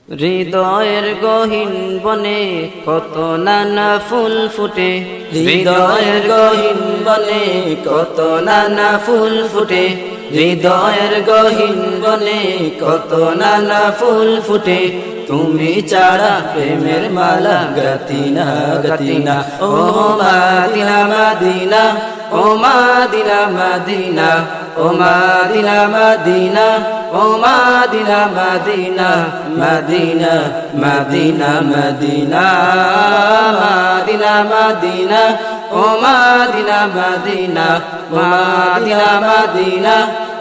হৃদয়ের গহীন বনে কত নানা ফুল ফুটে, হৃদয়ের গহীন বনে কত নানা ফুল ফুটে, হৃদয়ের গহীন বনে কত নানা ফুল ফুটে। তুমি ছাড়া প্রেমের মালা গাতিনা গাতিনা, ও মাদিনা মাদিনা, ও মাদিনা মাদিনা, ও মাদিনা মাদিনা, ও মাদিনা মাদিনা, মাদিনা মাদিনা মাদিনা, মাদিনা মাদিনা, ও মাদিনা মাদিনা, মাদিনা মাদিনা,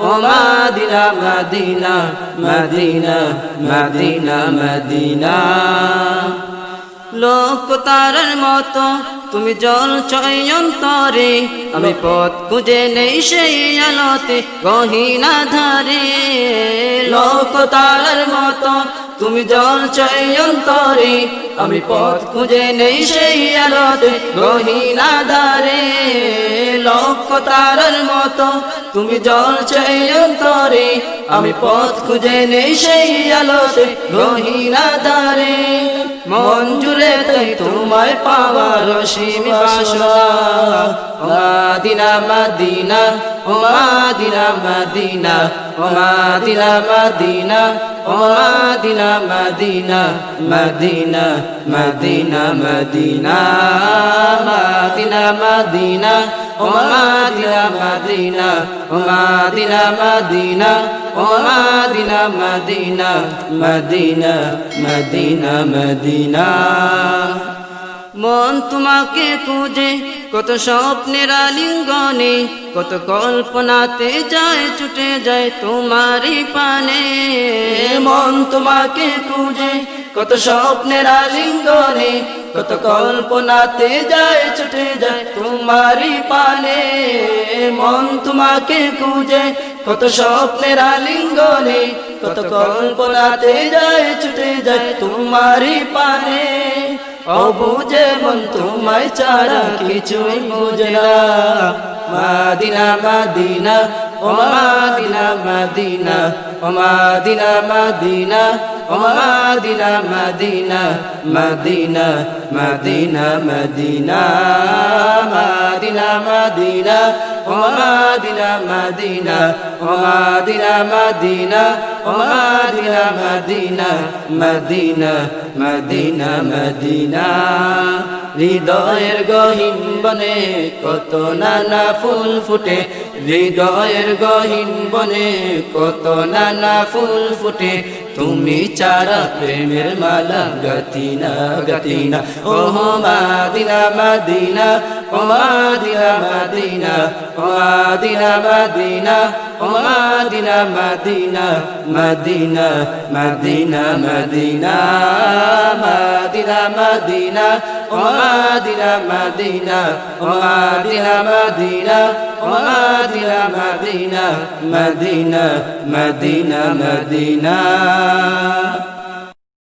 ও মাদিনা মাদিনা, মাদিনা মাদিনা মাদিনা। লোক তারার মতো তুমি জ্বলছ অন্তরে, আমি পথ খুঁজে নেই সেই আলোতে গহীন আঁধারে। লোক তারার মতো তুমি জ্বলছ অন্তরে, আমি পথ খুঁজে নেই সেই আলোতে গহীন আঁধারে। লোক তারার মতো তুমি জ্বলছ অন্তরে, আমি পথ খুঁজে নেই সেই আলোতে গহীন আঁধারে। মন জুড়ে তাই তোমায় পাওয়ার অসীম বাসনা, ও মাদিনা মাদিনা, ও মাদিনা মাদিনা, ও মাদিনা মাদিনা, ও মাদিনা মাদিনা, মাদিনা মাদিনা মাদিনা, মাদিনা মাদিনা, ও মাদিনা মাদিনা, ও মাদিনা মাদিনা, ও মাদিনা মাদিনা, মাদিনা মাদিনা মাদিনা। মন তোমাকে খুঁজে কত স্বপ্নের আলিঙ্গনে, কত কল্পনাতে যায় ছুটে যায় তোমারই পানে। মন তোমাকে খুঁজে কত স্বপ্নের আলিঙ্গনে, কত কল্পনাতে যায় ছুটে যায় তোমারই পানে। মন তোমাকে খুঁজে কত স্বপ্নের আলিঙ্গনে, কত কল্পনাতে যায় ছুটে যায় তোমারই পানে। অবুঝে মন তোমায় ছাড়া কিছুই বোঝে না, মাদিনা মাদিনা, ও মাদিনা মাদিনা, ও মাদিনা মাদিনা, ও মাদিনা মাদিনা, মাদিনা মাদিনা মাদিনা, মাদিনা মাদিনা, ও মাদিনা মাদিনা, ও মাদিনা মাদিনা, ও মাদিনা মাদিনা, মাদিনা মাদিনা মাদিনা। হৃদয়ের গহীন বনে কত নানা ফুল ফুটে, হৃদয়ের গহীন বনে কত নানা ফুল ফুটে। তুমি ছাড়া প্রেমের মালা গাতিনা গাতিনা, ও মাদিনা মাদিনা, ও মাদিনা মাদিনা, ও মাদিনা মাদিনা, ও মাদিনা মাদিনা, মাদিনা মাদিনা মাদিনা, মাদিনা মাদিনা, ও মাদিনা মাদিনা, ও মাদিনা মাদিনা, ও মাদিনা মাদিনা, মাদিনা মাদিনা মাদিনা।